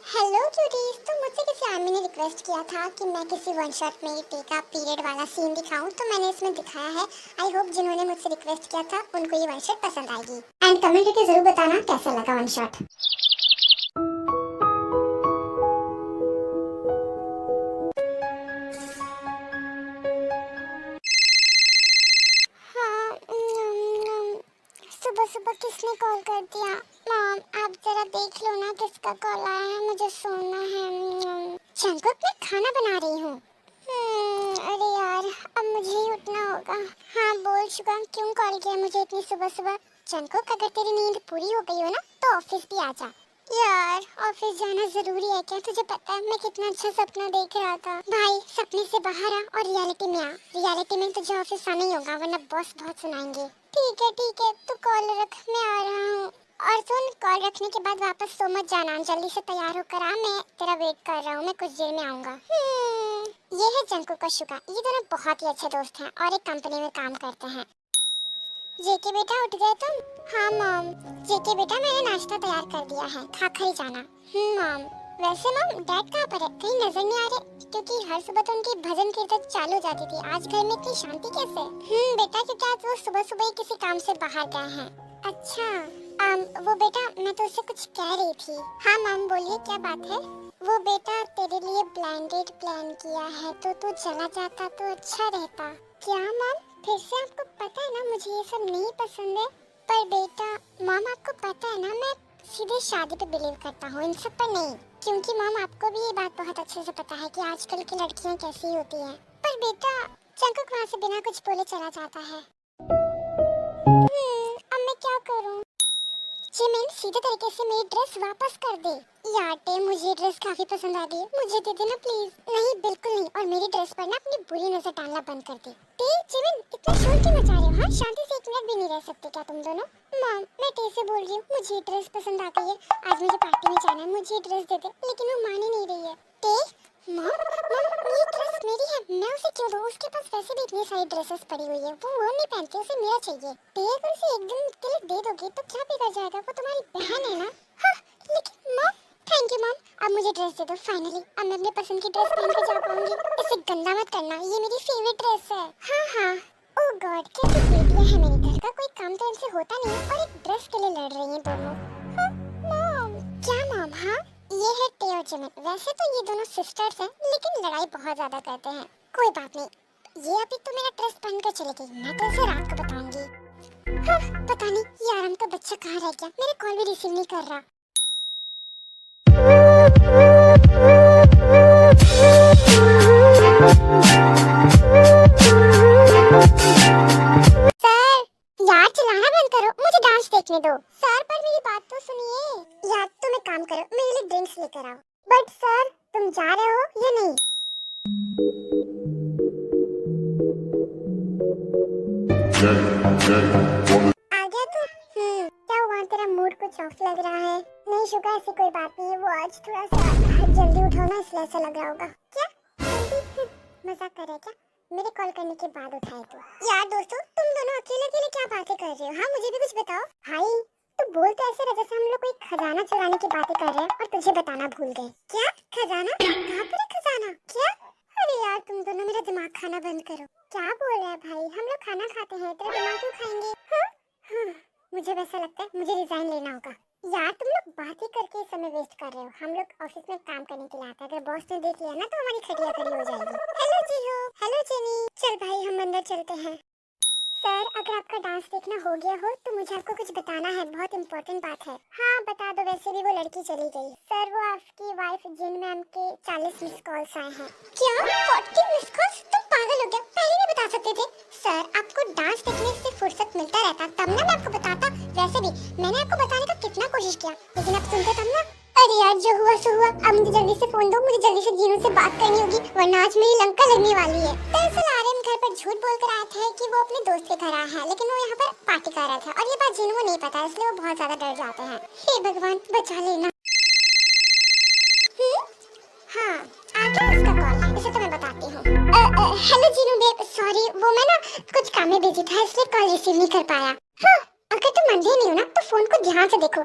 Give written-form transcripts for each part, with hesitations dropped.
Hello cuties. तो मुझसे किसी आदमी ने रिक्वेस्ट किया था कि मैं किसी वन शॉट में टीका पीरियड वाला सीन दिखाऊं, तो मैंने इसमें दिखाया है। आई होप जिन्होंने मुझसे रिक्वेस्ट किया था उनको ये वन शॉट पसंद आएगी। एंड कमेंट करके जरूर बताना कैसा लगा वन शॉट। सुबह सुबह किसने कॉल कर दिया? मॉम आप जरा देख लो ना किसका कॉल आया है, मुझे सोना है। जंकुक मैं खाना बना रही हूँ। अरे यार अब मुझे ही उठना होगा। हाँ बोल शुगम, क्यों कॉल किया मुझे इतनी सुबह सुबह? जंकुक अगर तेरी नींद पूरी हो गई हो ना तो ऑफिस भी आ जा। यार ऑफिस जाना जरूरी है क्या? तुझे पता है मैं कितना अच्छा सपना देख रहा था। भाई सपने से बाहर आ और रियलिटी में आ। रियलिटी में तुझे ऑफिस आना ही होगा वरना बॉस बहुत सुनाएंगे। ठीक है तू कॉल रख, मैं आ रहा हूँ। और सुन, कॉल रखने के बाद वापस सो मत जाना, जल्दी से तैयार होकर आ, मैं तेरा वेट कर रहा हूँ, मैं कुछ देर में आऊँगा। ये है जंकुक और शुगा, ये दोनों बहुत ही अच्छे दोस्त हैं और एक कंपनी में काम करते हैं। जेके बेटा उठ गए तुम? हाँ मॉम। जेके बेटा मैंने नाश्ता तैयार कर दिया है, खा कर ही जाना। मॉम। वैसे मॉम डैड कहाँ पर है? कहीं नजर नहीं आ रहे, क्योंकि हर सुबह तो उनकी भजन कीर्तन चालू हो जाती थी। आज घर में इतनी शांति कैसे? बेटा क्योंकि आज वो सुबह सुबह ही किसी काम से बाहर गए हैं। अच्छा वो बेटा मैं तो उससे कुछ कह रही थी। हाँ मॉम बोलिए, क्या बात है? वो बेटा तेरे लिए ब्लाइंडेड प्लान किया है, तो तू चला जाता तो अच्छा रहता। क्या मॉम? फिर से आपको पता है ना मुझे ये सब नहीं पसंद है। पर बेटा मॉम आपको पता है ना मैं सीधे शादी पे बिलीव करता हूँ, इन सब पर नहीं। क्योंकि मॉम आपको भी ये बात बहुत अच्छे से पता है कि आजकल की लड़कियाँ कैसी होती हैं। पर बेटा जंकुक वहाँ से बिना कुछ बोले चला जाता है। अब मैं क्या करूँ? जिमिन सीधे तरीके से मेरी ड्रेस वापस कर दे। यार टे मुझे ड्रेस काफी पसंद आ गई, मुझे दे देना प्लीज। नहीं बिल्कुल नहीं, और मेरी ड्रेस पर ना अपनी बुरी नजर डालना बंद कर दे। टे जिमिन इतना शोर क्यों मचा रहे हो? हाँ शांति से एक मिनट भी नहीं रह सकते क्या तुम दोनों? मॉम मैं टे से बोल रही हूँ, मुझे ड्रेस पसंद आ गई है, आज मुझे पार्टी में जाना है, मुझे ड्रेस दे दे। लेकिन वो मान ही नहीं रही है। टे मॉम ये ड्रेस मेरी है, मैं उसे क्यों दूँ? उसके पास वैसे भी इतनी सारी ड्रेसेस पड़ी हुई है, वो नहीं पहनती, उसे मेरा चाहिए। टे अगर उसे एक दिन के लिए दे दोगी तो क्या बिगड़ जाएगा? वो तुम्हारी बहन है ना। हाँ लेकिन मॉम थैंक यू मॉम, अब मुझे ड्रेस दे दो फाइनली। अब मैं अपने पसंद की ड्रेस पहन कर जा पाऊंगी। इसे गंदा मत करना, ये मेरी फेवरेट ड्रेस है। हाँ ओह गॉड कैसी बेटियां हैं मेरी। घर का कोई काम तो इनसे होता नहीं है और एक ड्रेस के लिए लड़ रही हैं दोनों। हाँ मॉम। क्या मॉम? हाँ ये है टे और जिमिन। वैसे तो ये दोनों सिस्टर्स हैं लेकिन लड़ाई बहुत ज्यादा करते हैं। कोई बात नहीं, ये अभी तो मेरा ड्रेस पहन कर चली गई, मैं तो इसे रात को बताऊंगी। हाँ पता नहीं ये आराम का बच्चा कहाँ रह गया, मेरे कॉल भी रिसीव नहीं कर रहा। सर यार चिल्लाना बंद करो, मुझे डांस देखने दो। सर पर मेरी बात तो सुनिए। यार तुम एक काम करो, मेरे लिए ड्रिंक्स लेकर आओ। बट सर तुम जा रहे हो या नहीं? आ गया तू? क्या हुआ, तेरा मूड कुछ ऑफ लग रहा है? नहीं शुगा ऐसी कोई बात नहीं है, वो आज थोड़ा सा जल्दी उठा ना इसलिए ऐसा लग रहा होगा। क्या मजाक कर रहे क्या? मेरे कॉल करने के बाद उठाए तो। यार दोस्तों तुम दोनों अकेले अकेले क्या बातें कर रहे हो? हाँ मुझे भी कुछ बताओ। भाई तो बोल तो ऐसे रहे जैसे हम लोग कोई खजाना चुराने की बातें कर रहे हैं और तुझे बताना भूल गए। क्या खजाना? कहाँ पर है खजाना? क्या? अरे यार तुम दोनों मेरा दिमाग खाना बंद करो। क्या बोल रहा है भाई? हम लोग खाना खाते हैं, तेरा दिमाग क्यों खाएंगे? हाँ मुझे वैसा लगता है मुझे रिजाइन लेना होगा। यार तुम लोग बात ही करके समय वेस्ट कर रहे हो। हम लोग ऑफिस में काम करने के लिए आते हैं, अगर बॉस ने देख लिया ना तो हमारी खटिया खड़ी हो जाएगी। Hello Jiho, hello Jenny. चल भाई हम अंदर चलते हैं। सर अगर आपका डांस देखना हो गया हो तो मुझे आपको कुछ बताना है, बहुत इम्पोर्टेंट बात है। हाँ बता दो, वैसे भी वो लड़की चली गई। सर वो आपकी वाइफ जिन मैम के 40 मिस कॉल्स आए हैं। क्या 40 मिस कॉल्स? तुम पागल हो क्या? पहले नहीं बता सकते थे? सर आपको डांस देखने से फुर्सत मिलता रहता तब ना मैं आपको बताता। वैसे भी मैंने आपको बताने का कितना कोशिश किया लेकिन आप सुनते तब ना। अरे यार जो हुआ सो हुआ, अब मुझे जल्दी से फोन दो, मुझे जल्दी से जीनू से बात करनी होगी वरना आज मेरी लंका लगने वाली है। दरअसल आर्यन घर पर झूठ बोलकर आया था कि वो अपने दोस्त के घर आया है, लेकिन वो यहाँ पर पार्टी कर रहा था और ये बात जीनू को नहीं पता, इसलिए वो बहुत ज्यादा डर जाते हैं। हे भगवान बचा लेना। हाँ आगे उसका कॉल है, इसे तो मैं बताती हूँ। हेलो जीनू बेब, सॉरी वो मैं ना कुछ काम में बिजी था इसलिए कॉल रिसीव नहीं कर पाया। हाँ अगर तुम अंधे नहीं हो ना तो फोन को ध्यान से देखो।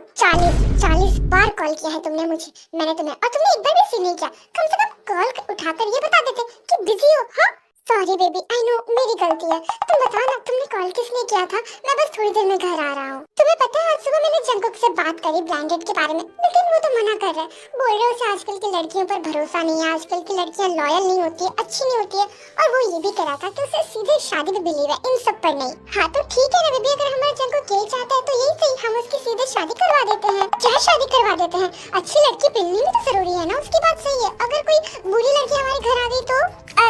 40 बार कॉल किया है तुमने मुझे, मैंने तुम्हें, और तुमने एक बार भी रिसीव नहीं किया। कम से कम कॉल उठाकर ये बता देते कि बिजी हो। हाँ सॉरी बेबी, आई नो मेरी गलती है। तुम बताओ ना तुमने कॉल किस लिए किया था? मैं बस थोड़ी देर में घर आ रहा हूँ। तुम्हें पता है आज सुबह मैंने जंगकुक से बात करी ब्रांडेड के बारे में, लेकिन वो तो मना कर रहा है। बोल रहे उसे आजकल की लड़कियों पर भरोसा नहीं है, आजकल की लड़कियां लॉयल नहीं होती है, अच्छी नहीं होती है। और वो ये भी कह रहा था कि उसे सीधे शादी में बिलीव है, इन सब पर नहीं। हाँ तो ठीक है ना बेबी, अगर हमारा जंगकुक यही चाहता है तो यही सही, हम उसकी सीधे शादी करवा देते हैं। क्या शादी करवा देते हैं? अच्छी लड़की मिलनी भी तो जरूरी है ना। उसकी बात सही है, अगर कोई बुरी लड़की हमारे घर आ गई तो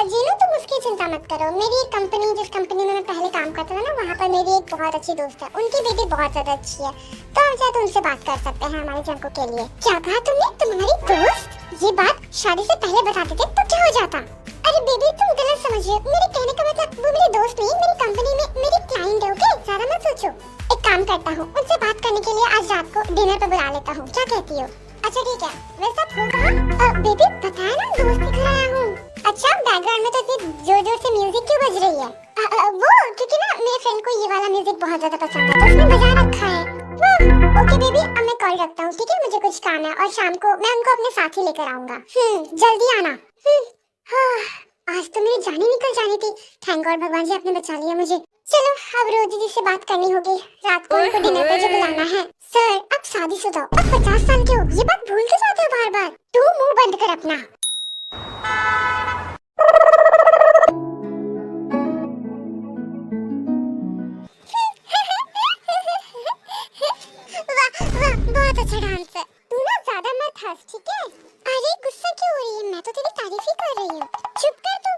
जीनू तुम उसकी चिंता मत करो। मेरी एक कंपनी, जिस कंपनी में मैं पहले काम करता था ना, वहाँ पर मेरी एक बहुत अच्छी दोस्त है, उनकी बेटी बहुत ज्यादा अच्छी है, तो हम चाहे तो उनसे बात कर सकते हैं हमारे जंगकुक के लिए। क्या कहा तुमने? तुम्हारी दोस्त? ये बात शादी से पहले बता देते तो क्या हो जाता? अरे बेबी तुम गलत समझ रही हो, मेरे कहने का मतलब वो मेरी दोस्त नहीं, मेरी कंपनी में मेरी क्लाइंट है। ओके ज्यादा मत सोचो। एक काम करता हूँ, उनसे बात करने के लिए आज रात को डिनर पे बुला लेता हूँ, क्या कहती हो? अच्छा ठीक है, वैसा होगा। बेबी बताया ना दोस्त के घर आया हूँ। अच्छा बैकग्राउंड में तो इतनी जोर जोर से म्यूजिक क्यों बज रही है? वो क्योंकि ना मेरे फ्रेंड को ये वाला म्यूजिक बहुत ज्यादा पसंद है, तो उसने बजा रखा है। ओके बेबी अब मैं कॉल रखता हूँ, ठीक है? मुझे कुछ काम है और शाम को मैं उनको अपने साथ ही लेकर आऊंगा। जल्दी आना। आज तो मेरी जान ही निकल जानी थी। थैंक गॉड भगवान जी आपने बचा लिया मुझे। चलो अब रोजी जी से बात करनी होगी, रात को उनको डिनर पे जो बुलाना है। सर अब शादीशुदा हो, अब 50 साल के हो, ये बात भूल क्यों जाते हो बार बार? तू मुंह बंद कर अपना। वाह बहुत अच्छा डांस है। तू ना ज्यादा मत हंस, ठीक है? अरे गुस्सा क्यों हो रही है? मैं तो तेरी तारीफ ही कर रही हूँ। चुप कर तू।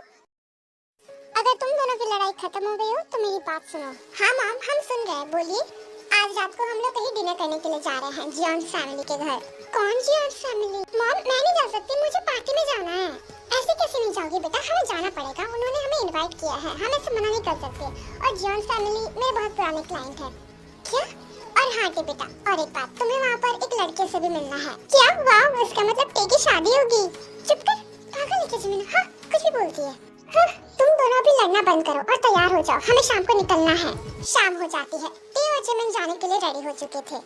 अगर तुम दोनों की लड़ाई खत्म हो गई हो तो मेरी बात सुनो। हाँ मैम हम सुन रहे हैं, बोलिए। आज रात को हम लोग कहीं डिनर करने के लिए जा रहे हैं जियोन फैमिली के घर। कौन जियोन फैमिली? मॉम मैं नहीं जा सकती, मुझे पार्टी में जाना है। ऐसे कैसे नहीं जाओगी बेटा, हमें जाना पड़ेगा, उन्होंने हमें इनवाइट किया है, हम ऐसे मना नहीं कर सकते। और जियोन फैमिली मेरे बहुत पुराने क्लाइंट है। क्या? और हाँ टे बेटा, और एक बात, तुम्हें वहाँ पर एक लड़के से भी मिलना है। क्या? वाह इसका मतलब टे की शादी होगी। चुप कर पागल है क्या जमीन? हाँ कुछ भी बोलती है। हाँ, तुम दोनों भी लड़ना बंद करो और तैयार हो जाओ, हमें शाम को निकलना है। शाम हो जाती है, टे और जिमिन जाने के लिए रेडी हो चुके थे।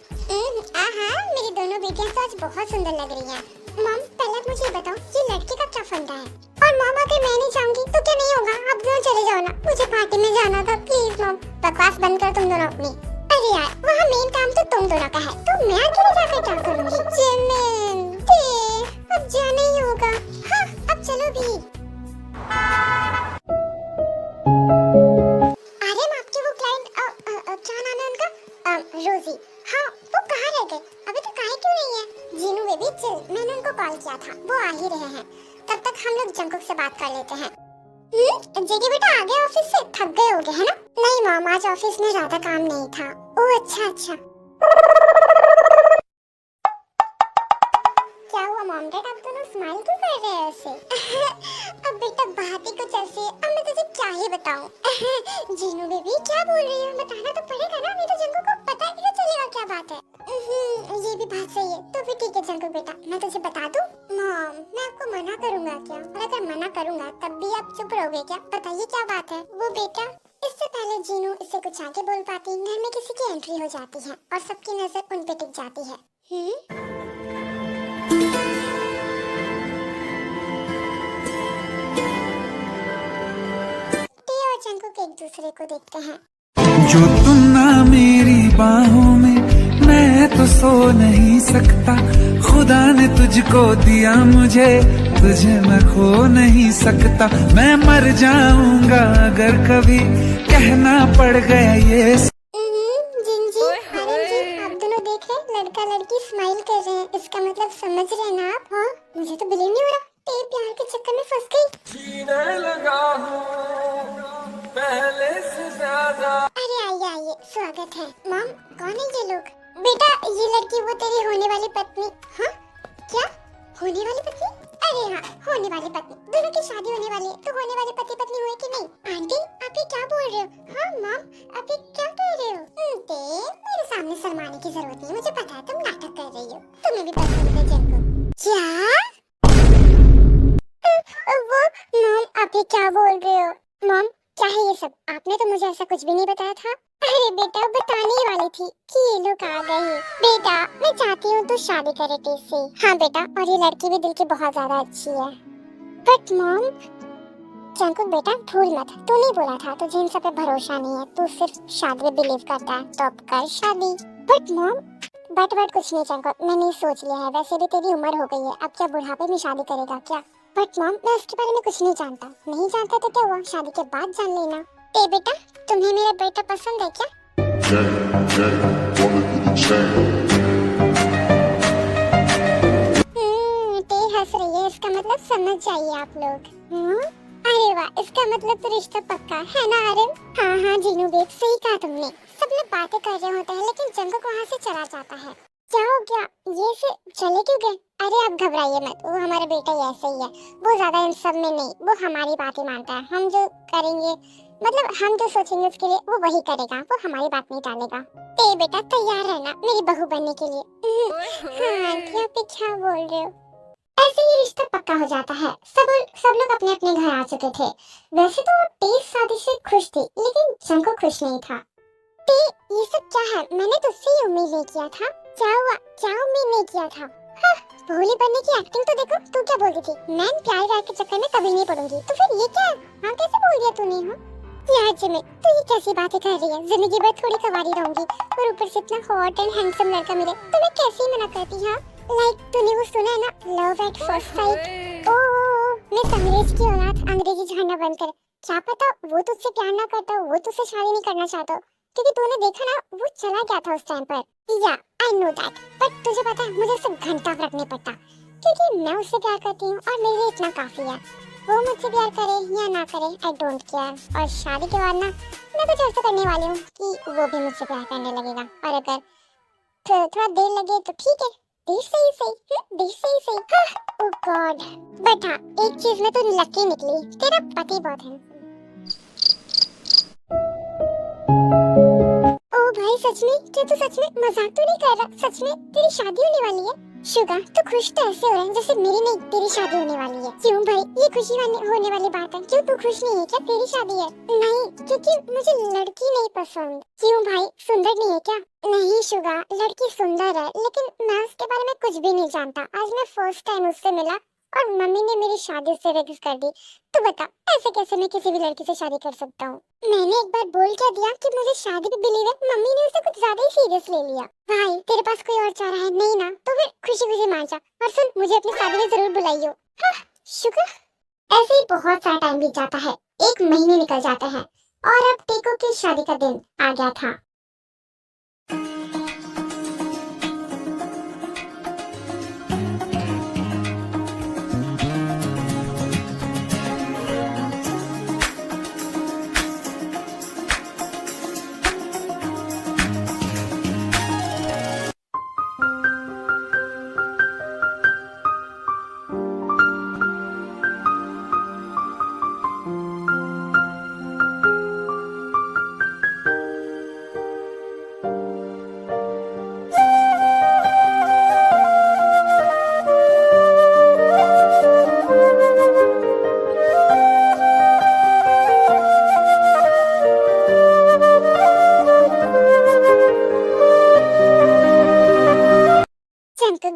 मेरी दोनों बेटियां तो आज बहुत सुंदर लग रही हैं। मॉम पहले मुझे बताओ ये लड़के का क्या फंडा है? और मॉम अगर मैं नहीं जाऊंगी तो क्या नहीं होगा? आप दोनों चले जाओ ना, मुझे पार्टी में जाना था। प्लीज मॉम बकवास बंद कर तुम दोनों अपनी। अरे यार वहाँ मेन काम तो तुम दोनों का है, तो मैं अकेले जाकर क्या करूँगी? जिमिन अब जाना ही होगा। हाँ अब चलो भी। रोजी, हाँ वो कहाँ रह गए? अभी तक आए क्यों नहीं है? जीनू बेबी चिल, मैंने उनको कॉल किया था, वो आ ही रहे हैं। तब तक हम लोग जंगकुक से बात कर लेते हैं। जेडी बेटा आ गए ऑफिस से? थक गए होगे है ना? नहीं मॉम आज ऑफिस में ज्यादा काम नहीं था। ओह अच्छा। क्या हुआ मॉम डैड, आप दोनों स्माइल क्यों कर रहे हैं ऐसे? अब बेटा बात ही कुछ ऐसी है, अब मैं तुझे क्या ही बताऊं? जीनू बेबी क्या बोल रही है? बताना तो पड़ेगा ना, नहीं तो जंगकुक को पता ही नहीं चलेगा क्या बात है। ये भी बात सही है, तो फिर ठीक है जंगकुक बेटा, मैं तुझे बता दूं? मॉम मैं आपको मना करूंगा क्या? और अगर मना करूंगा तब भी आप चुप रहोगे क्या? बताइए क्या बात है? वो बेटा इससे पहले जीनू इससे कुछ आगे बोल पाती, घर में किसी की एंट्री हो जाती है और सबकी नजर उन पे टिक जाती है। जंगकुक एक दूसरे को देखते हैं। जो तुम ना मेरी बाहों में, मैं तो सो नहीं सकता। खुदा ने तुझको दिया मुझे, तुझे मैं खो नहीं सकता। मैं मर जाऊंगा अगर कभी कहना पड़ गया ये। जिंजी, आप दोनों देख रहे हैं लड़का लड़की स्माइल कर रहे हैं, इसका मतलब समझ रहे हैं ना आप? हाँ मुझे तो बिलीव नहीं हो रहा, टे प्यार के चक्कर में फंस गई। लगा पहले से ज्यादा। अरे आइए स्वागत है। मॉम कौन है ये लोग? बेटा ये लड़की वो तेरी होने वाली पत्नी। हाँ क्या होने वाली पत्नी? अरे हाँ होने वाली पत्नी, दोनों की शादी होने वाली है, तो होने वाले पति पत्नी हुए कि नहीं? आंटी आप ये क्या बोल रहे हो? हाँ मॉम आप ये क्या कह रहे हो? मेरे सामने शर्माने की जरूरत नहीं, मुझे पता है तुम नाटक कर रही हो, तुम्हें भी पसंद है जंगकुक। क्या? वो मॉम आप ये क्या बोल रहे हो? मॉम क्या है ये सब? आपने तो मुझे ऐसा कुछ भी नहीं बताया था। अरे बेटा, बताने ही वाली थी कि ये लोग आ गए हैं। बेटा, मैं चाहती हूँ तू शादी करे टेस से। हाँ बेटा, और ये लड़की भी दिल की बहुत ज्यादा अच्छी है। बट मॉम, जंकुक बेटा भूल मत, तू नहीं बोला था तुझे इन सब पे भरोसा नहीं है, तू सिर्फ शादी में बिलीव करता है, तो अब कर शादी। बट मॉम, बट कुछ नहीं जंकुक, मैंने सोच लिया है, वैसे भी तेरी उम्र हो गई है, अब क्या बुढ़ापे में शादी करेगा क्या? बट मॉम, मैं उसके बारे में कुछ नहीं जानता। नहीं जानता तो क्या हुआ, शादी के बाद जान लेना। ए बेटा, तुम्हें मेरा बेटा पसंद है क्या? ते हंस रही है, इसका मतलब समझ जाइए आप लोग। अरे वाह, इसका मतलब तो रिश्ता पक्का है ना आर्यन? हाँ हाँ जीनू बेब, सही कहा तुमने। सब लोग बातें कर रहे होते हैं लेकिन जंकुक वहाँ से चला जाता है। क्या हो गया, ये से चले क्यों गए? अरे आप घबराइए मत, वो हमारा बेटा ही ऐसे ही है, वो ज्यादा इन सब में नहीं, वो हमारी बात ही मानता है। हम जो करेंगे, मतलब हम जो सोचेंगे उसके लिए वो वही करेगा, वो हमारी बात नहीं टालेगा। ते बेटा तैयार रहना मेरी बहू बनने के लिए। हाँ आंटी, आप क्या बोल रहे हो? ऐसे ही रिश्ता पक्का हो जाता है। सब लोग अपने अपने घर आ चुके थे। वैसे तो टेस शादी से खुश थी, लेकिन जंकुक खुश नहीं था। ते, ये सब क्या है? मैंने तुझसे ही उम्मीद नहीं किया था। क्या हुआ, क्या उम्मीद नहीं किया था? हाँ, भोली बनने की एक्टिंग तो देखो। तू क्या बोल रही थी, मैं प्यार के चक्कर में कभी नहीं पड़ूंगी, तो फिर ये क्या है? हाँ कैसे बोल दिया तूने? हाँ यार जिमी, तू ये कैसी बातें कर रही है? जिंदगी भर थोड़ी कवारी रहूंगी और ऊपर से इतना हॉट एंड हैंडसम लड़का मिले तो मैं कैसे ही मना करती? हाँ लाइक तूने वो सुना है ना, love at first sight. Miss अंग्रेज की औलाद, अंग्रेजी झाड़ना बंद कर। क्या पता वो तुझसे प्यार ना करता हो, वो तुझसे शादी नहीं करना चाहता हो, क्योंकि तूने देखा ना वो चला गया था उस टाइम पर। या आई नो दैट, बट तुझे पता है मुझे उससे घंटा फर्क नहीं पड़ता, क्योंकि मैं उससे प्यार करती हूँ और मेरे लिए इतना काफी है। वो मुझसे प्यार करे या ना करे, आई डोंट केयर। और शादी के बाद ना मैं कुछ ऐसा करने वाली हूँ कि वो भी मुझसे प्यार करने लगेगा, और अगर थोड़ा देर लगे तो ठीक है, देर से ही सही, देर से ही सही। हाँ, ओह गॉड। बट हाँ, एक चीज में तो लकी निकली, तेरा पति बहुत है। ओ भाई सच में, क्या तू सच में मजाक तो नहीं कर रहा? सच में तेरी शादी होने वाली है? शुगा, तू खुश तो ऐसे हो रहा है जैसे मेरी नहीं तेरी शादी होने वाली है। क्यों भाई, ये खुशी होने वाली बात है, क्यों तू खुश नहीं है क्या? तेरी शादी है? नहीं, क्योंकि मुझे लड़की नहीं पसंद। क्यों भाई, सुंदर नहीं है क्या? नहीं शुगा, लड़की सुंदर है, लेकिन मैं उसके बारे में कुछ भी नहीं जानता। आज मैं फर्स्ट टाइम उससे मिला और मम्मी ने मेरी शादी से फिक्स कर दी। तो बता, ऐसे कैसे मैं किसी भी लड़की से शादी कर सकता हूँ? मैंने एक बार बोल क्या दिया कि मुझे शादी पे बिलीव है, मम्मी ने उसे कुछ ज्यादा ही सीरियस ले लिया। भाई तेरे पास कोई और चारा है नहीं ना, तो फिर खुशी खुशी मान जा। और सुन, मुझे अपनी शादी में जरूर बुलाइयो। हाँ, शुगर। ऐसे ही बहुत सारा टाइम बीत जाता है, 1 महीने निकल जाते हैं और अब टेको की शादी का दिन आ गया था।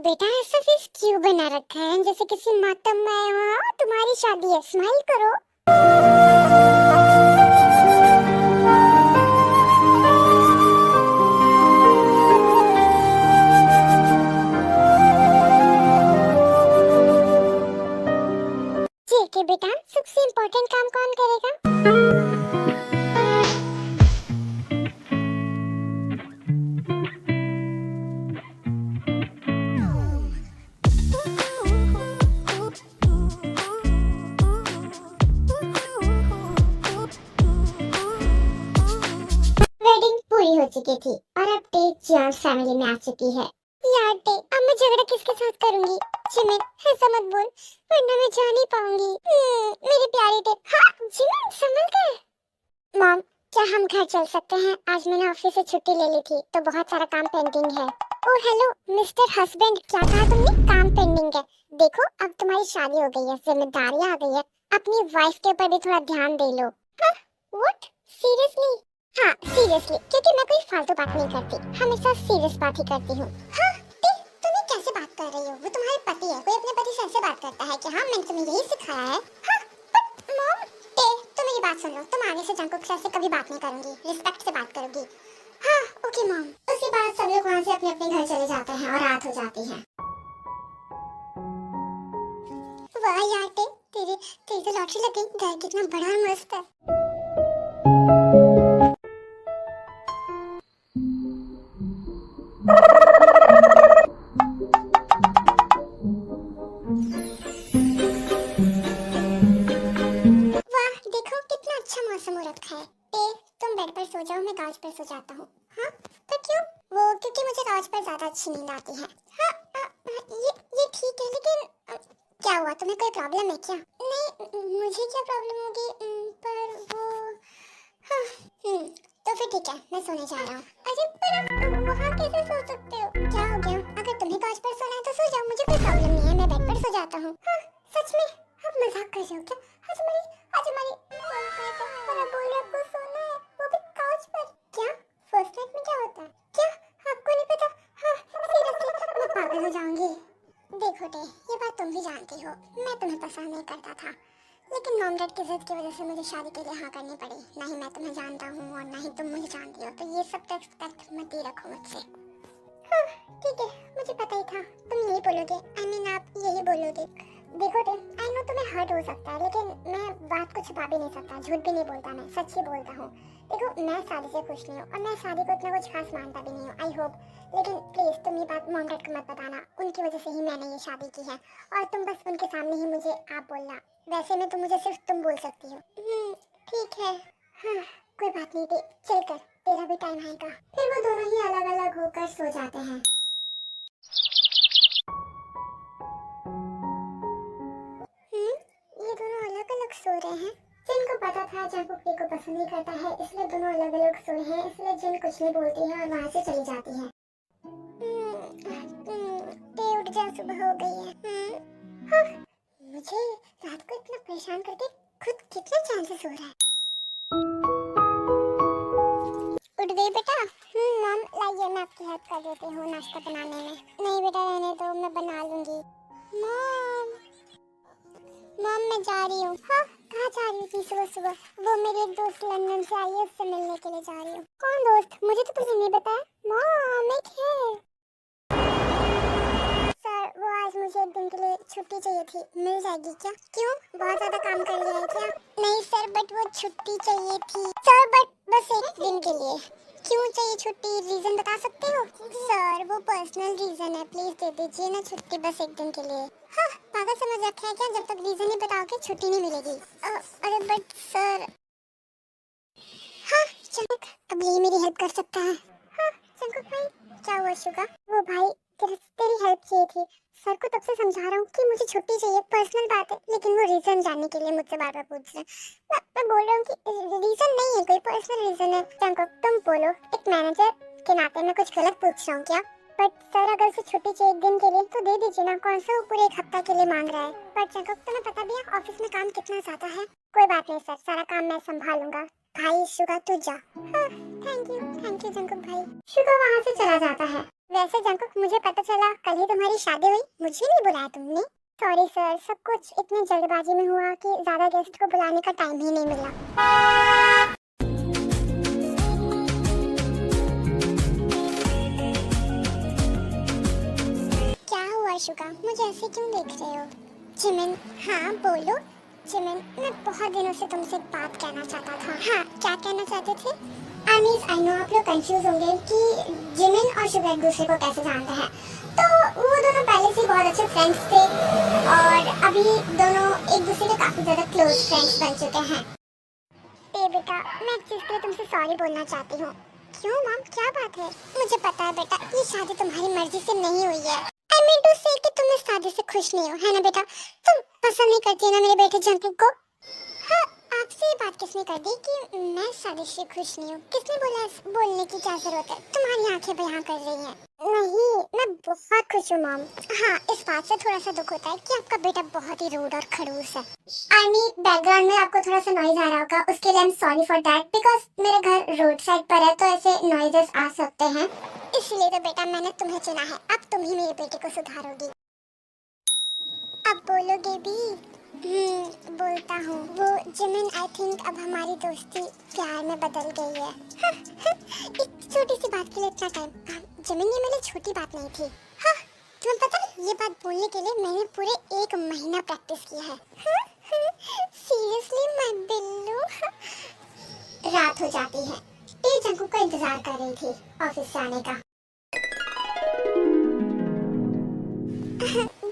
बेटा ऐसा फेस क्यों बना रखा है जैसे किसी मातम में आया हो? तुम्हारी शादी है, स्माइल करो। ठीक है बेटा, सबसे इम्पोर्टेंट काम कौन करेगा? पूरी हो चुकी थी और अब टेक जियांग फैमिली में आ चुकी है। यार टेक, अब मैं झगड़ा किसके साथ करूंगी? जिमिन, ऐसा मत बोल, वरना मैं जा नहीं पाऊंगी। मेरे प्यारे टेक। हाँ जिमिन, संभल कर। मॉम, क्या हम घर चल सकते हैं? आज मैंने ऑफिस से छुट्टी ले ली थी तो बहुत सारा काम पेंडिंग है। ओह हेलो मिस्टर हस्बैंड, क्या कहा तुमने? काम पेंडिंग है? देखो अब तुम्हारी शादी हो गई है, जिम्मेदारियां आ गई है, अपनी वाइफ के ऊपर भी थोड़ा ध्यान दे लो। हाँ व्हाट? सीरियसली? हाँ सीरियसली, क्योंकि मैं कोई फालतू बात नहीं करती, हमेशा सीरियस बात ही करती हूँ। हाँ तुम ये कैसे बात कर रही हो? वो तुम्हारे पति है, कोई अपने पति से ऐसे बात करता है कि हाँ मैंने तुम्हें यही सिखाया है? हाँ बट मॉम, तुम मेरी बात सुन लो, तुम आगे से जंकुक से ऐसे कभी बात नहीं करूंगी, रिस्पेक्ट से बात करोगी। हाँ ओके मॉम। उसके बाद सब लोग वहाँ से अपने अपने घर चले जाते हैं और रात हो जाती है। वाह यार तेरी तेरी तो लॉटरी लग गई, घर कितना बड़ा और मस्त है। वाह देखो कितना अच्छा मौसम हो रखा है। तुम बेड पर सो जाओ, मैं काउच पर सो जाता हूँ। हाँ पर क्यों? वो क्योंकि मुझे काउच पर ज्यादा अच्छी नींद आती है। हाँ ये ठीक है, लेकिन क्या हुआ, तुम्हें कोई प्रॉब्लम है क्या? नहीं मुझे क्या प्रॉब्लम होगी, पर वो हाँ तो फिर ठीक है, मैं सोने जा रहा हूँ। अरे पर आप वहाँ कैसे सो सकते हो? क्या हो गया? अगर तुम्हें काउच पर सोना है तो सो जाओ, मुझे कोई प्रॉब्लम नहीं है, मैं बेड पर सो जाता हूँ। हाँ सच में? आप मजाक कर रहे हो क्या? आज हमारी और आप बोल रहे हो आपको सोना है, वो भी काउच पर? क्या फर्स्ट नाइट में क्या होता है? क्या आपको नहीं पता? हाँ सीरियसली मैं पागल हो जाऊंगी। देखो ये बात तुम भी जानती हो, मैं तुम्हें पसंद नहीं करता था, लेकिन मॉम डैड की जिद की वजह से मुझे शादी के लिए हाँ करनी पड़ी। ना ही मैं तुम्हें जानता हूँ और ना ही तुम मुझे जानती हो, तो ये सब तो एक्सपेक्ट मत ही रखो मुझसे। हाँ ठीक है, मुझे पता ही था तुम यही बोलोगे, आप यही बोलोगे। देखो आई नो तुम्हें हर्ट हो सकता है, लेकिन मैं बात को छुपा भी नहीं सकता, झूठ भी नहीं बोलता, मैं सच ही बोलता हूँ। देखो मैं शादी से खुश नहीं हूँ और मैं शादी को इतना कुछ खास मानता भी नहीं हूँ, आई होप। लेकिन प्लीज तुम ये बात मॉम डैड को मत बताना, उनकी वजह से ही मैंने ये शादी की है, और तुम बस उनके सामने ही मुझे आप बोलना, वैसे में तो मुझे सिर्फ तुम बोल सकती हो। ठीक है। हाँ कोई बात नहीं, चल कर, तेरा भी टाइम आएगा। फिर वो दोनों ही अलग अलग होकर सो जाते हैं। ये दोनों अलग अलग सो रहे हैं। जिन को पता था जंकुक टी को पसंद ही करता है, इसलिए दोनों अलग अलग सोए हैं, इसलिए जिन कुछ नहीं बोलती है और वहाँ से चली जाती है। उठ जा, सुबह हो गई है। हाँ, मुझे रात को इतना परेशान करके खुद कितने चैन से सो रहा है। उठ गई बेटा? मॉम लाइए मैं आपकी हेल्प कर देती हूँ नाश्ता बनाने में। नहीं बेटा रहने दो, मैं बना लूंगी। मॉम मैं जा रही हूँ। हाँ कहाँ जा रही थी सुबह सुबह? वो मेरी एक दोस्त लंदन से आई है, उससे मिलने के लिए जा रही हूँ। कौन दोस्त? मुझे तो तुमने नहीं बताया। मॉम एक है सर, वो आज मुझे एक दिन के लिए छुट्टी चाहिए थी, मिल जाएगी क्या? क्यों, बहुत ज्यादा काम कर लिया है क्या? नहीं सर, बट वो छुट्टी चाहिए थी सर, बट बस एक दिन के लिए। क्यों चाहिए छुट्टी, रीजन बता सकते हो? सर वो पर्सनल रीजन है, प्लीज दे दीजिए ना छुट्टी, बस एक दिन के लिए। हाँ पागल समझ रखा है क्या? जब तक रीजन नहीं बताओगे छुट्टी नहीं मिलेगी। अरे बट सर। हाँ चंकुक, अब यही मेरी हेल्प कर सकता है। हाँ चंकुक भाई, क्या हुआ शुगा? वो भाई तेरी हेल्प चाहिए थी। सर को तब से समझा रहा हूँ कि मुझे छुट्टी चाहिए, पर्सनल बात है, लेकिन वो रीजन जानने के लिए मुझसे बार बार पूछ रहे हैं। मैं बोल रहा हूँ कि रीजन नहीं है, कोई पर्सनल रीजन है। चंकुक तुम बोलो, एक मैनेजर के नाते मैं कुछ गलत पूछ रहा हूँ क्या? बट सर अगर उसे छुट्टी चाहिए एक दिन के लिए तो दे दीजिए ना, कौन सा वो पूरे एक हफ्ता के लिए मांग रहा है? पर चंकुक तुम्हें पता भी है ऑफिस में काम कितना ज्यादा है। कोई बात नहीं सर, सारा काम मैं संभालूंगा। भाई शुगा तू जा। हाँ थैंक यू जंकुक भाई। शुगा वहाँ से चला जाता है। वैसे जंकुक मुझे पता चला कल ही तुम्हारी शादी हुई, मुझे नहीं बुलाया तुमने। सॉरी सर, सब कुछ इतनी जल्दबाजी में हुआ कि ज्यादा गेस्ट को बुलाने का टाइम ही नहीं मिला। क्या हुआ शुगा, मुझे ऐसे क्यों देख रहे हो? जिमिन, हाँ बोलो। जिमिन, मैं बहुत दिनों से तुमसे एक बात कहना चाहता था। हाँ क्या कहना चाहते थे? आई नो आप लोग कंफ्यूज होंगे कि जिमिन और शुगा एक दूसरे को कैसे जानते हैं। तो वो दोनों पहले से बहुत अच्छे फ्रेंड्स थे और अभी दोनों एक दूसरे के काफी ज्यादा क्लोज फ्रेंड्स बन चुके हैं। बेटा मैं एक चीज के लिए तुमसे सॉरी बोलना चाहती हूँ। क्यों मॉम, क्या बात है? मुझे पता है बेटा, ये शादी तुम्हारी मर्जी से नहीं हुई है। आई मीन टू से कि तुम इस शादी से खुश नहीं हो, है ना बेटा? तुम पसंद नहीं करती ना मेरे बेटे जंकुक को? हाँ आप आपसे ये बात किसने कर दी कि मैं शादी से खुश नहीं हूँ? किसने बोला बोलने की क्या जरूरत है? तुम्हारी आंखें बयां कर रही हैं। नहीं, मैं बहुत खुश हूँ मॉम। हाँ, इस बात से थोड़ा सा दुख होता है कि आपका बेटा बहुत ही रूड और खड़ूस है। बैकग्राउंड में आपको थोड़ा सा नॉइज आ रहा होगा, उसके लिए I am sorry for that, because मेरे घर रोड साइड पर है तो ऐसे नॉइजेस आ सकते हैं। इसलिए तो बेटा मैंने तुम्हें चुना है। अब तुम ही मेरे बेटे को सुधारोगी। अब बोलोगे भी? बोलता हूँ। वो जिमिन, आई थिंक अब हमारी दोस्ती प्यार में बदल गई है। एक छोटी सी बात के लिए इतना टाइम। जिमिन, ये मेरी छोटी बात नहीं थी। हाँ, तुम्हें पता है ये बात बोलने के लिए मैंने पूरे 1 महीना प्रैक्टिस किया है। Seriously my Billu. रात हो जाती है। तेरे जंकू का इंतजार कर रही थी ऑफिस से आने का।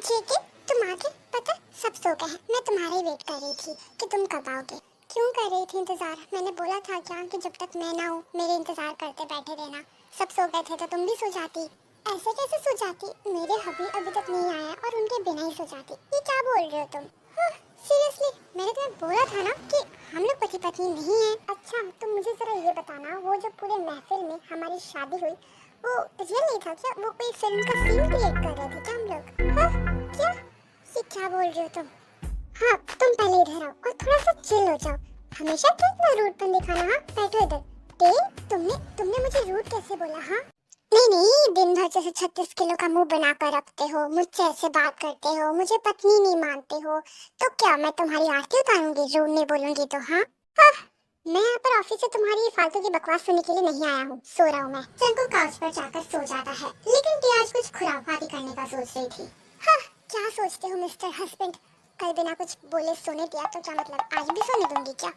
जेके, तुम आ गए? पता सब सो गए हैं। मैं तुम्हारा ही वेट कर रही थी कि तुम कब आओगे। क्यों कर रही थी इंतजार? मैंने बोला था क्या कि जब तक मैं ना हूँ मेरे इंतजार करते बैठे रहना। सब सो गए थे तो तुम भी सो जाती। ऐसे कैसे सो जाती? मेरे हबी अभी तक नहीं आया और उनके बिना ही सो जाती। ये क्या बोल रहे हो तुम? सीरियसली, मैंने तुम्हें बोला था ना कि हम लोग पति पत्नी नहीं है। अच्छा, तुम मुझे जरा ये बताना, वो जो पूरे महफिल में हमारी शादी हुई वो रियल नहीं था क्या? वो कोई फिल्म का सीन क्रिएट कर रहे थे क्या हम लोग? क्या? ये क्या बोल रहे हो तुम? हाँ, तुम पहले इधर आओ और थोड़ा सा चिल हो जाओ। हमेशा क्यों इतना रूडपन दिखाना? हाँ, बैठो इधर। तुमने मुझे रूड कैसे बोला? हाँ, नहीं, दिन भर जैसे 36 किलो का मुंह बना कर रखते हो, मुझसे ऐसे बात करते हो, मुझे पत्नी नहीं मानते हो, तो क्या मैं तुम्हारी आरती उतारूंगी रूड नहीं बोलूंगी तो? हाँ, मैं यहाँ पर ऑफिस से तुम्हारी फालतू की बकवास सुनने के लिए नहीं आया हूँ। सो रहा हूँ मैं। चंकू काउच पर जाकर सो जाता है, लेकिन टी आज कुछ खुराफाती करने का सोच रही थी। हाँ, क्या सोचते हो मिस्टर हस्बैंड? कल बिना कुछ बोले सोने दिया तो क्या मतलब आज भी सोने दूंगी क्या?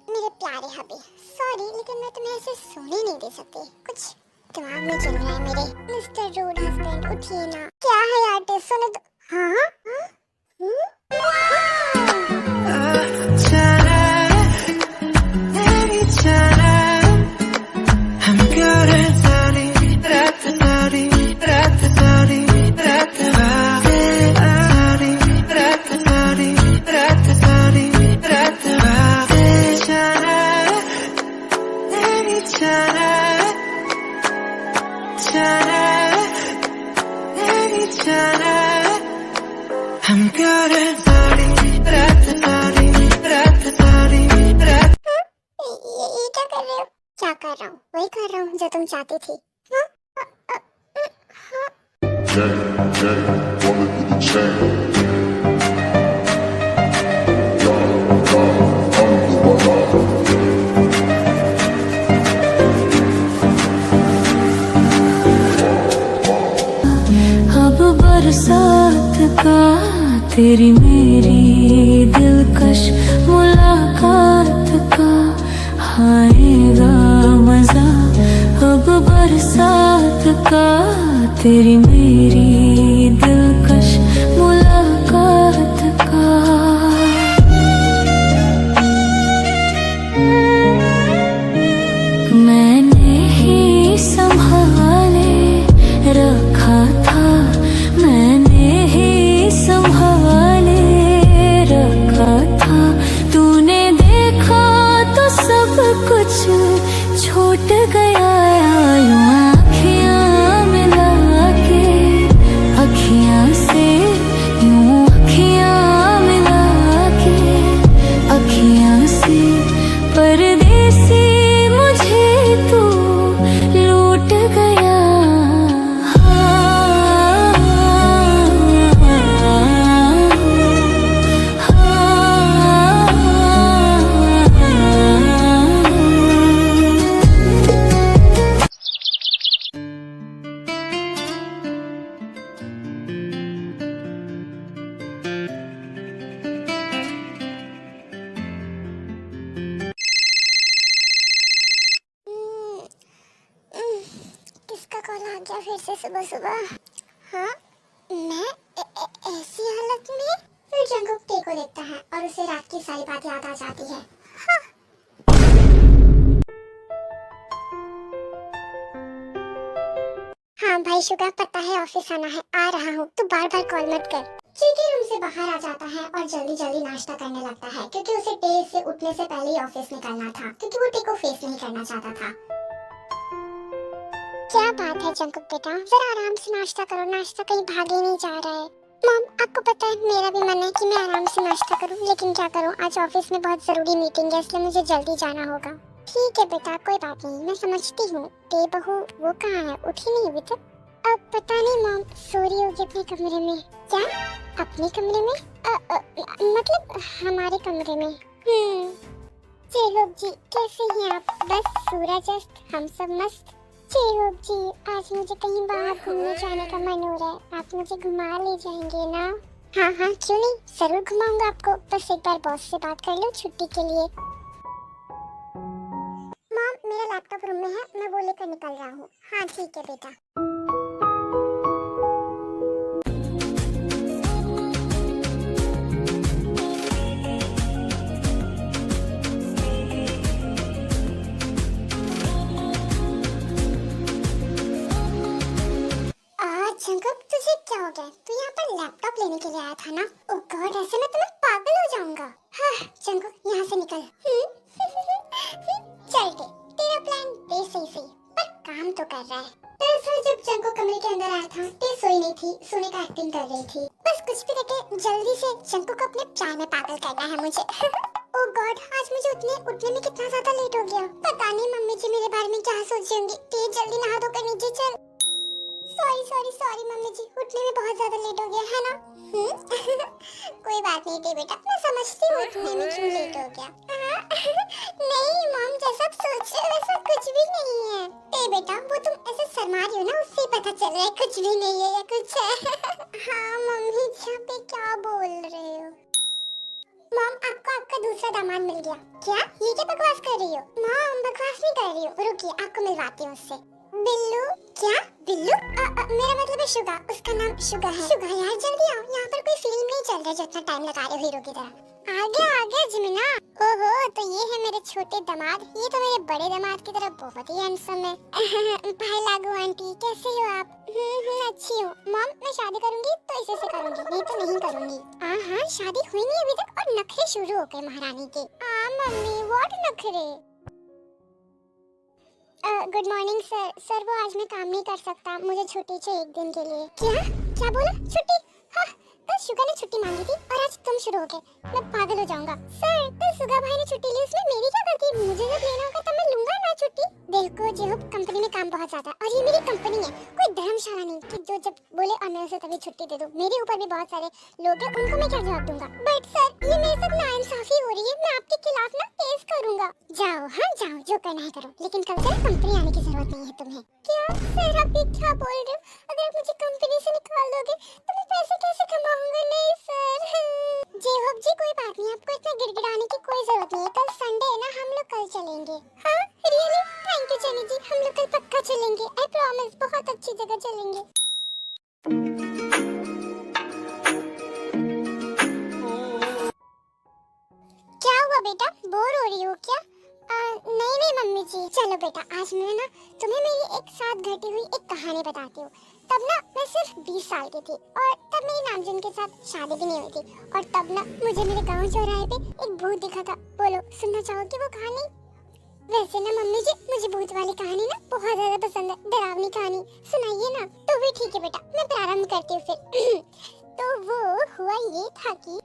मेरे प्यारे हबी, सॉरी लेकिन मैं तुम्हें ऐसे सोने नहीं दे सकती। कुछ दिमाग में चल रहा है मेरे। मिस्टर रूड हस्बैंड, उठिए ना। क्या है यार, सोने दो। हाँ? क्या कर रहा हूँ? वही कर रहा हूँ जो तुम चाहती थी। अब बरसात का तेरी मेरी दिलकश मुलाकात का आएगा मजा। अब बरसात का तेरी मेरी दिलकश मुलाकात का। मैंने ही संभाले रखा था, मैंने ही संभाले रखा था। तूने देखा तो सब कुछ छूट गया। यूं आँखियाँ मिला के अखियाँ से, यूं अखियाँ मिला के अखियाँ से। परदेसी मुझे तू लूट गया। किसका कॉल आ गया फिर से सुबह सुबह? हाँ, मैं ऐसी हालत में? फिर जंगुक टे को देखता है और उसे रात की सारी बात याद आ जाती है। हाँ। हाँ भाई शुगा, पता है ऑफिस आना है, आ रहा हूँ। तू बार बार कॉल मत कर। चिकी रूम से बाहर आ जाता है और जल्दी जल्दी नाश्ता करने लगता है क्योंकि उसे टे से उठने से पहले ही ऑफिस निकलना था क्योंकि वो टे को फेस नहीं करना चाहता था। क्या बात है जंकुक बेटा, जरा आराम से नाश्ता करो, नाश्ता कहीं भागे नहीं जा रहा है। मॉम आपको पता है मेरा भी मन है कि मैं आराम से नाश्ता करूं, लेकिन क्या करूं, आज ऑफिस में बहुत जरूरी मीटिंग है इसलिए मुझे जल्दी जाना होगा। ठीक है बेटा कोई बात नहीं, मैं समझती हूँ। टे बहू वो कहाँ है, उठी नहीं अभी तक? अब पता नहीं मॉम, सो रही होगी अपने कमरे में। क्या अपने कमरे में? मतलब हमारे कमरे में। चेहोक जी कैसे हैं आप? बस सूरज अस्त, हम सब मस्त। चेहोक जी आज मुझे कहीं बाहर घूमने जाने का मन हो रहा है, आप मुझे घुमा ले जाएंगे ना? हाँ हाँ क्यों नहीं, जरूर घुमाऊंगा आपको, बस एक बार बॉस से बात कर लो छुट्टी के लिए। मॉम मेरा लैपटॉप रूम में है, मैं वो लेकर निकल रहा हूँ। हाँ ठीक है बेटा। जंकुक तुझे क्या हो गया? तू यहाँ पर लैपटॉप लेने के लिए आया था ना? ओह गॉड ऐसे में तो मैं पागल हो जाऊंगा। हाँ जंकुक यहाँ से निकल। चल के तेरा प्लान बे सही पर काम तो कर रहा है। दरअसल जब जंकुक कमरे के अंदर आया था टे सोई नहीं थी, सोने का एक्टिंग कर रही थी। बस कुछ भी रखे जल्दी से जंकुक को अपने प्लान में पागल करना है मुझे। ओह गॉड आज मुझे उठने में कितना ज्यादा लेट हो गया। पता नहीं मम्मी जी मेरे बारे में क्या सोच रही होंगी। टे जल्दी नहा धोकर नीचे चल। सॉरी मम्मी जी, उठने में बहुत ज्यादा लेट हो गया है ना? कोई बात नहीं टे बेटा, मैं समझती हूँ उठने में क्यों लेट हो गया। नहीं मॉम जैसा सोच रहे हो वैसा कुछ भी नहीं है। टे बेटा वो तुम ऐसे शर्मा रही हो ना, उससे ही पता चल रहा है कुछ भी नहीं है या कुछ है। हाँ मम्मी जी पे क्या बोल रहे हो? मॉम आपको आपका दूसरा दामाद मिल गया। क्या ये क्या बकवास कर रही हो? मॉम बकवास नहीं कर रही हूँ, रुकिए आपको मिलवाती हूँ उससे। बिल्लू? क्या बिल्लू? मेरा मतलब है शुगा, उसका नाम शुगा है। शुगा यार जल्दी आओ, यहाँ पर कोई फिल्म नहीं चल रहा जो इतना टाइम लगा रहे हो हीरो की तरह। आ गया जिमिना। ओहो तो ये है मेरे छोटे दामाद, ये तो मेरे बड़े दामाद की तरह बहुत ही हैंडसम है। भाई लागू आंटी कैसे हो आप? अच्छी हूँ। मॉम मैं शादी करूंगी तो इसे से करूंगी, नहीं तो नहीं करूंगी। हाँ शादी हुई नहीं अभी तक और नखरे शुरू हो गए महारानी के। मम्मी व्हाट नखरे? गुड मॉर्निंग सर वो आज मैं काम नहीं कर सकता, मुझे छुट्टी चाहिए एक दिन के लिए। क्या बोला? छुट्टी? हाँ कल शुगा ने छुट्टी मांगी थी और आज तुम शुरू हो गए, मैं पागल हो जाऊंगा। सर कल शुगा भाई ने छुट्टी ली, उसमें मेरी क्या गलती? मुझे जब लेना होगा तब मैं लूंगा ना छुट्टी। देखो जेहोब कंपनी में काम बहुत ज्यादा और ये मेरी कंपनी है, कोई धर्मशाला नहीं कि जो जब बोले और मैं उसे तभी छुट्टी दे दूं। मेरे ऊपर भी बहुत सारे लोग हैं, उनको मैं क्या जवाब दूंगा? बट सर ये मेरे साथ नाइंसाफी हो रही है, मैं आपके खिलाफ ना केस करूंगा। जाओ हाँ जाओ जो करना है करो, लेकिन कल से कंपनी आने की जरूरत नहीं है तुम्हें। क्या सर आप ये क्या बोल रहे हो? अगर आप मुझे कंपनी से निकाल दोगे तो मैं पैसे कैसे कमाऊंगा? नहीं सर। जेहोब जी कोई बात नहीं, आपको इतना गिड़गिड़ाने की कोई जरूरत नहीं है, कल संडे है ना, हम लोग कल चलेंगे। हाँ रियली? थैंक यू जेनी जी, हम लोग कल पक्का चलेंगे, आई प्रॉमिस, बहुत अच्छी जगह चलेंगे। क्या हुआ बेटा, बोर हो रही हो क्या? नहीं मम्मी जी, चलो बेटा आज मैं ना तुम्हें मेरी एक साथ घटी हुई एक कहानी बताती हूँ। तब ना मैं सिर्फ 20 साल की थी और तब मेरी नामजुन के साथ शादी भी नहीं हुई थी और तब ना मुझे मेरे गांव चौराहे पे एक भूत दिखा था। बोलो सुनना चाहोगी वो कहानी? वैसे ना मम्मी जी मुझे भूत वाली कहानी ना बहुत ज्यादा पसंद है, डरावनी कहानी सुनाइए ना। तो भी ठीक है बेटा, मैं प्रारंभ करती हूँ फिर। तो वो हुआ ये था कि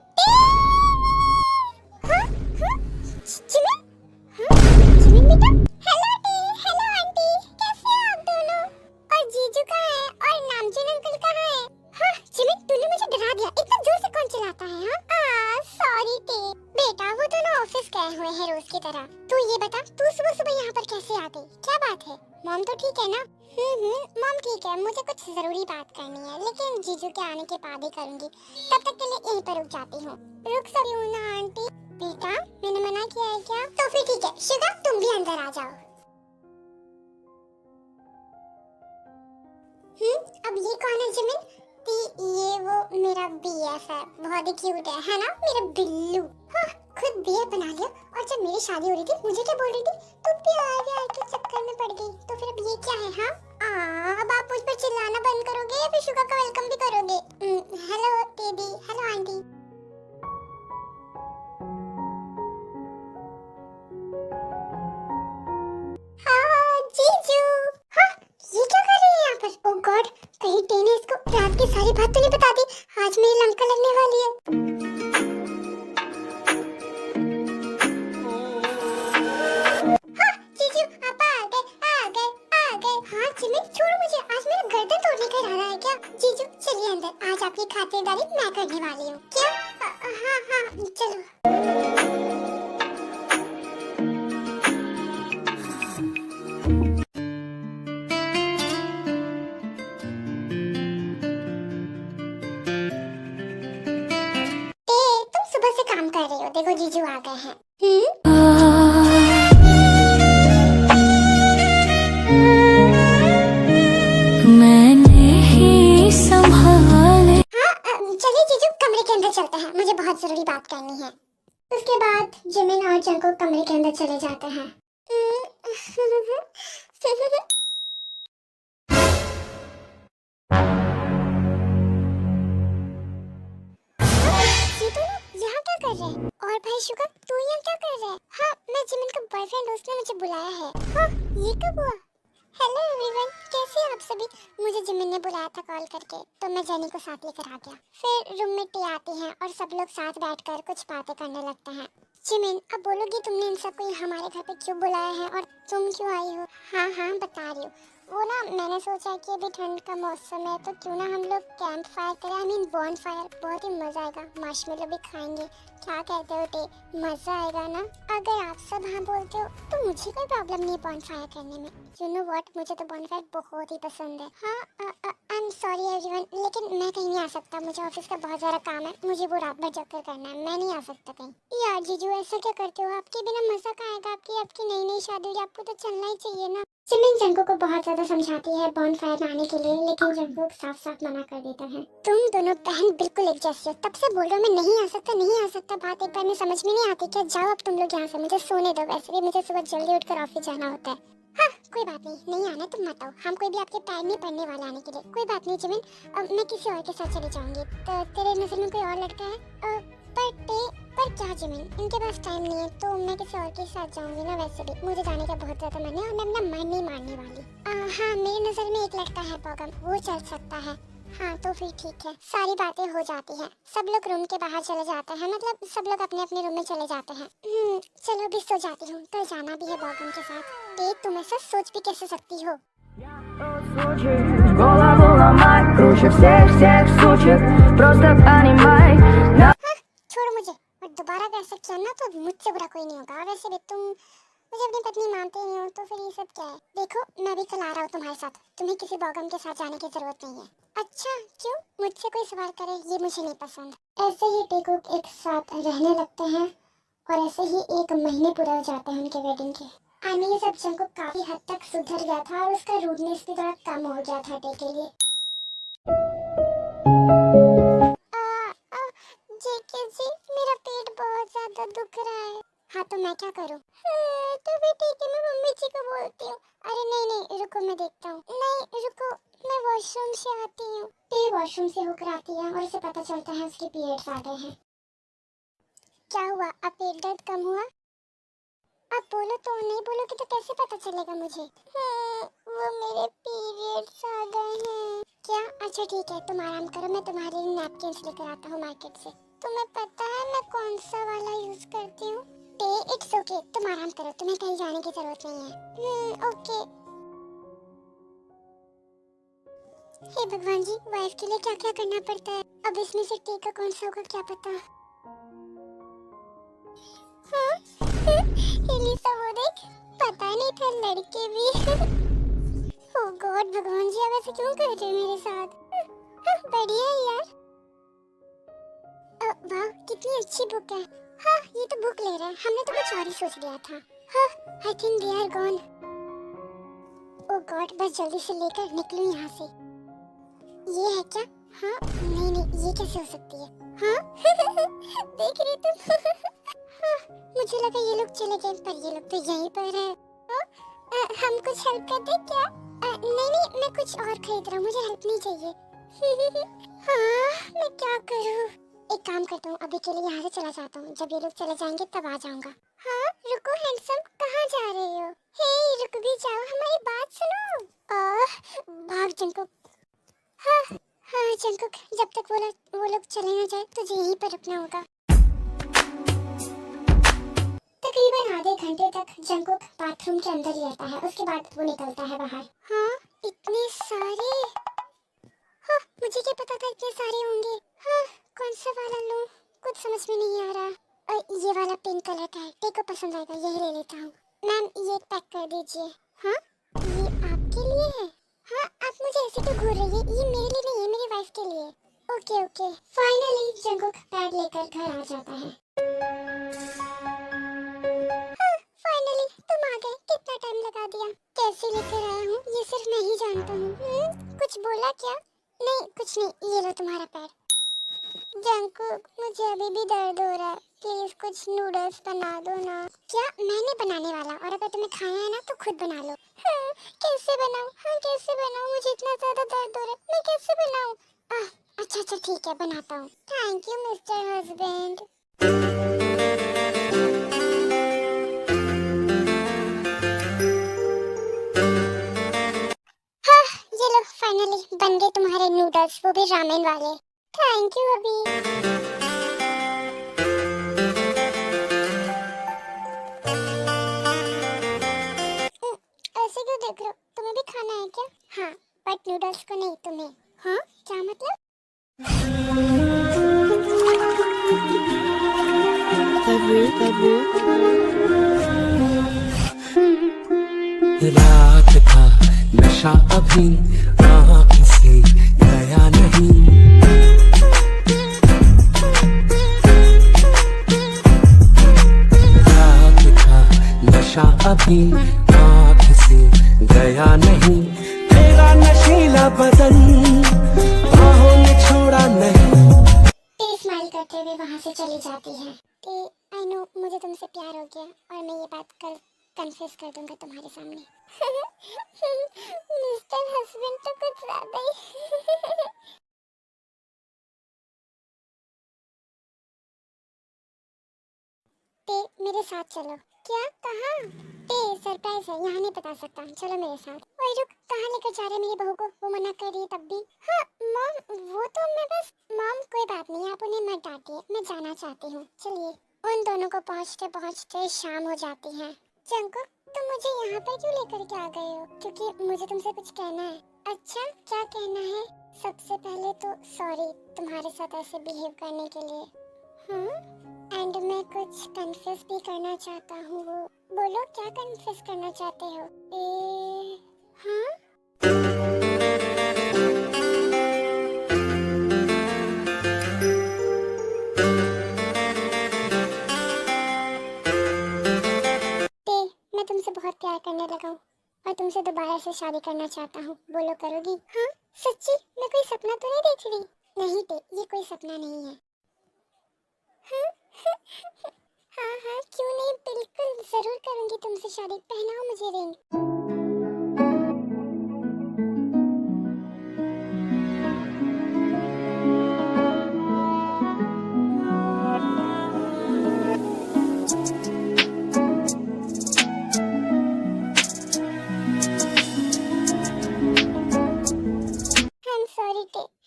जिमिन बेटा, हेलो आंटी, कैसे हो आप दोनों? और जीजू कहाँ है और नामजुन अंकल कहाँ है? हाँ जिमिन तूने मुझे डरा दिया, इतना जोर से कौन चिल्लाता है? हाँ सॉरी टे बेटा, वो दोनों ऑफिस गए हुए हैं रोज की तरह। तू ये बता तू सुबह सुबह यहाँ पर कैसे आ गई, क्या बात है? मॉम तो ठीक है ना? मॉम ठीक है, मुझे कुछ जरूरी बात करनी है लेकिन जीजू के आने के बाद ही करूंगी, तब तक के लिए यहीं पर रुक जाती हूँ। रुक सकती हूँ ना आंटी? बेटा मैंने मना किया है क्या? तो फिर ठीक है शुगा तुम भी अंदर आ जाओ। अब ये कौन है जिमिन? ये वो मेरा बीएफ है, बहुत ही क्यूट है ना मेरा बिल्लू। हाँ खुद बीएफ बना लिया और जब मेरी शादी हो रही थी मुझे क्या बोल रही थी? तो प्यार के चक्कर में पड़ गई। तो फिर अब ये क्या है? हाँ अब आप मुझ पर चिल्लाना बंद करोगे या फिर शुगा का वेलकम भी करोगे? हेलो टे दीदी, हेलो आंटी। हाँ जीजू। हाँ ये क्या कर रही है यहाँ पर? ओह गॉड, कहीं टी ने इसको रात की सारी बात तो नहीं बता दी। आज मेरी लंका लगने वाली है। हाँ जीजू आप आ गए, आ गए, आ गए। हाँ जिमिन छोड़ो मुझे, आज मेरा गर्दन तोड़ने का इरादा है क्या? जीजू चलिए अंदर, आज आपकी खातिरदारी मैं करने वाली हूँ। क्या? हाँ हाँ चलो। तुम सुबह से काम कर रही हो, देखो जीजू आ गए हैं। मैंने ही संभाले। हाँ चलिए जीजू कमरे के अंदर चलते हैं, मुझे बहुत जरूरी बात करनी है। उसके बाद जिमिन और जंको कमरे के अंदर चले जाते हैं। ये तो लोग यहाँ क्या कर रहे हैं? और भाई शुगर तू यहाँ क्या कर रहा है? हाँ मैं जिमिन का बॉयफ्रेंड हूँ, उसने मुझे बुलाया है। हाँ ये कब हुआ? हेलो एवरीवन, कैसे हैं आप सभी? मुझे जिमिन ने बुलाया था कॉल करके, तो मैं जेनी को साथ लेकर आ गया। फिर रूम में टी आती हैं और सब लोग साथ बैठकर कुछ बातें करने लगते हैं। जिमिन अब बोलोगी तुमने इन सबको हमारे घर पे क्यों बुलाया है और तुम क्यों आई हो? हाँ हाँ बता रही हूँ। वो ना मैंने सोचा कि अभी ठंड का मौसम है तो क्यों ना हम लोग कैंप फायर करें, आई मीन बॉन फायर। बहुत ही मजा आएगा, मार्शमेलो भी खाएंगे। क्या कहते हो टे, मजा आएगा ना? अगर आप सब हाँ बोलते हो तो मुझे कोई प्रॉब्लम नहीं है बॉन फायर करने में। यू नो व्हाट, मुझे तो बॉन फायर बहुत ही पसंद है। हाँ आई एम सॉरी एवरीवन, लेकिन मैं कहीं नहीं आ सकता, मुझे ऑफिस का बहुत ज़्यादा काम है, मुझे वो रात भर जगकर करना है, मैं नहीं आ सकता कहीं। यार जीजू ऐसा क्या करते हो? आपके बिना मजा कहाँ आएगा? आपकी नई नई शादी हुई, आपको तो चलना ही चाहिए ना। जिमिन जंको को बहुत ज्यादा समझाती है बॉन फायर में आने के लिए, लेकिन जंको साफ साफ मना कर देता है। तुम दोनों बहन बिल्कुल एक जैसी हो, तब से बोल रहे हो मैं नहीं आ सकता, नहीं आ सकता। बात एक बार में समझ में नहीं आती क्या? जाओ अब तुम लोग यहाँ से, मुझे सोने दो। वैसे भी मुझे सुबह जल्दी उठकर ऑफिस जाना होता है। हाँ कोई बात नहीं आना तुम मत आओ, हम कोई भी आपके पैर नहीं पड़ने वाले आने के लिए। कोई बात नहीं जिमिन, मैं किसी और के साथ चली जाऊंगी। तो तेरे नजर में कोई और लड़का है? पर क्या जिमिन, इनके पास टाइम नहीं है तो मैं किसी और के साथ जाऊंगी ना। वैसे भी मुझे जाने का बहुत ज्यादा मन है और मैं अपना मन नहीं मारने वाली। हाँ मेरी नजर में एक लड़का है बॉगम, वो चल सकता है। हाँ तो फिर ठीक है, सारी बातें हो जाती हैं। सब लोग रूम के बाहर चले जाते हैं, मतलब सब लोग अपने अपने रूम में चले जाते हैं। चलो अभी सो जाती हूँ, कल जाना भी है बॉगम के साथ। तुम ऐसा सोच भी कैसे सकती हो? Голову ломай, круче всех случаев, просто понимай. छोड़ो मुझे, और दोबारा ऐसा किया ना तो मुझसे बुरा कोई नहीं होगा। वैसे भी तुम मुझे अपनी पत्नी मानते ही हो तो फिर ये सब क्या है? देखो मैं भी कल आ रहा हूँ तुम्हारे साथ, तुम्हें किसी बॉगम के साथ जाने की जरूरत नहीं है। अच्छा क्यों? मुझसे कोई सवाल करे ये मुझे नहीं पसंद। ऐसे ही टेकुक एक साथ रहने लगते हैं और ऐसे ही 1 महीने पूरा हो जाते हैं उनके वेडिंग के। ये सब जंको काफी हद तक सुधर गया था और उसका रूडनेस भी थोड़ा कम हो गया था डे के लिए। जेके जी मेरा पेट बहुत ज्यादा दुख रहा है। हाँ तो मैं क्या करूँ? तो भी ठीक है, मैं मम्मी जी को बोलती हूँ। अरे नहीं रुको मैं देखता हूँ। नहीं रुको, मैं वॉशरूम से आती हूँ। ते वॉशरूम से होकर आती है और उसे पता चलता है उसके पीरियड्स आ गए हैं। क्या हुआ, अब पेट दर्द कम हुआ? आप बोलो तो, नहीं बोलोगे तो कैसे पता चलेगा मुझे? वो मेरे पीरियड्स आ गए हैं। क्या? अच्छा ठीक है तुम आराम करो, मैं तुम्हारे लिए नैपकिन्स लेकर आता हूँ मार्केट से। तुम्हें पता है मैं कौन सा वाला यूज करती हूँ? इट्स ओके, तुम आराम करो, तुम्हें कहीं जाने की जरूरत नहीं है। ओके। हे भगवान जी, वाइफ के लिए क्या क्या करना पड़ता है। अब इसमें से टे का कौन सा होगा क्या पता। एलिसा वो देख, पता नहीं था लड़के भी। ओह गॉड भगवान जी, अब ऐसे क्यों कर रहे हो मेरे साथ? बढ़िया है यार। वाह कितनी अच्छी बुक है। हाँ ये तो बुक ले रहा है, हमने तो कुछ और ही सोच लिया था। I think they are gone. Oh God, बस जल्दी से लेकर निकलूं यहाँ से। ये है क्या? हाँ नहीं ये कैसे हो सकती है? हाँ देख रही तुम? मुझे लगा ये लोग चले गए, पर ये लोग तो यहीं पर है। हम कुछ हेल्प कर दे क्या? नहीं मैं कुछ और खरीद रहा हूँ, मुझे हेल्प नहीं चाहिए। हाँ, मैं क्या करूँ? एक काम करता हूँ, अभी के लिए यहाँ से चला जाता हूँ। जब ये लोग चले जाएंगे तब आ जाऊंगा। हाँ, रुको हैंडसम, कहाँ जा रहे हो? हे, रुक भी जाओ, हमारी बात सुनो। भाग जंकुक। हाँ, हाँ जंकुक, जब तक वो लोग चले ना जाए तुझे यहीं पर रुकना होगा। तकरीबन आधे घंटे तक जंकुक बाथरूम के अंदर ही रहता है, उसके बाद वो निकलता है बाहर। हाँ, इतने सारे। हाँ, मुझे क्या पता था इतने सारे होंगे। हाँ, कौन सा वाला लूं? कुछ समझ में नहीं आ रहा। और ये वाला पिंक कलर का है, तेरे को पसंद आएगा, यही ले लेता हूँ। मैम, ये पैक कर दीजिए। हाँ, ये आपके लिए है? हाँ, आप मुझे ऐसे क्यों घूर रही है? ये मेरे लिए नहीं है, मेरी वाइफ के लिए। Okay okay. Finally Jungkook bag लेकर घर आ जाता है। हाँ, फाइनली तुम आ गए। कितना टाइम लगा दिया। कैसे लेकर आया हूँ ये सिर्फ मैं ही जानता हूँ। कुछ बोला क्या? नहीं, कुछ नहीं। ये लो तुम्हारा पैर। जंकुक, मुझे अभी भी दर्द हो रहा है, प्लीज कुछ नूडल्स बना दो ना। क्या? मैंने बनाने वाला? और अगर तुम्हें खाना है ना तो खुद बना लो। हाँ, कैसे बनाऊं? हाँ, कैसे बनाऊं? मुझे इतना ज्यादा दर्द हो रहा है, मैं कैसे बनाऊं? अच्छा अच्छा ठीक है, बनाता हूँ। Thank you mister husband. हाँ, ये लो फाइनली बन गए तुम्हारे नूडल्स, वो भी रामेन वाले। थैंक यू अभी। ऐसे क्यों देख रहे हो? तुम्हें भी खाना है क्या? हाँ, बट नूडल्स को नहीं, तुम्हें। हाँ, क्या मतलब? रात का नशा अभी आँख से गया नहीं। रात का नशा अभी आँख से गया नहीं। तेरा नशीला बदन बाहों ने छोड़ा नहीं। स्माइल करते हुए वहाँ से चली जाती है। आई नो, मुझे तुमसे प्यार हो गया और मैं ये बात कल कन्फेस कर दूंगा तुम्हारे सामने। मिस्टर हस्बैंड तो कुछ ज्यादा ही। मेरे साथ चलो। क्या? कहाँ? सरप्राइज है, यहाँ नहीं बता सकता। चलो मेरे साथ। ओए रुक, कहाँ लेकर जा रहे मेरी बहू को? वो मना कर रही है तब भी। हाँ मॉम, वो तो मैं बस। मॉम कोई बात नहीं, आप उन्हें मत डांटिए, मैं जाना चाहती हूँ। चलिए। उन दोनों को पहुँचते पहुँचते शाम हो जाती है। जंकुक, तुम मुझे यहाँ पर क्यों लेकर के आ गए हो? क्योंकि मुझे तुमसे कुछ कहना है। अच्छा, क्या कहना है? सबसे पहले तो सॉरी तुम्हारे साथ ऐसे बिहेव करने के लिए। हाँ, एंड मैं कुछ कन्फेस भी करना चाहता हूँ। वो बोलो, क्या कन्फेस करना चाहते हो? हाँ? मैं तुमसे बहुत प्यार करने लगा हूँ और तुमसे दोबारा से शादी करना चाहता हूँ। बोलो, करोगी? हाँ सच्ची? मैं कोई सपना तो नहीं देख रही? नहीं ते, ये कोई सपना नहीं है। हाँ? हाँ हाँ, क्यों नहीं, बिल्कुल जरूर करूंगी तुमसे शादी। पहनाओ मुझे रिंग।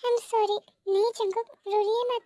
I'm sorry। नहीं जंकुक, रोइए मत।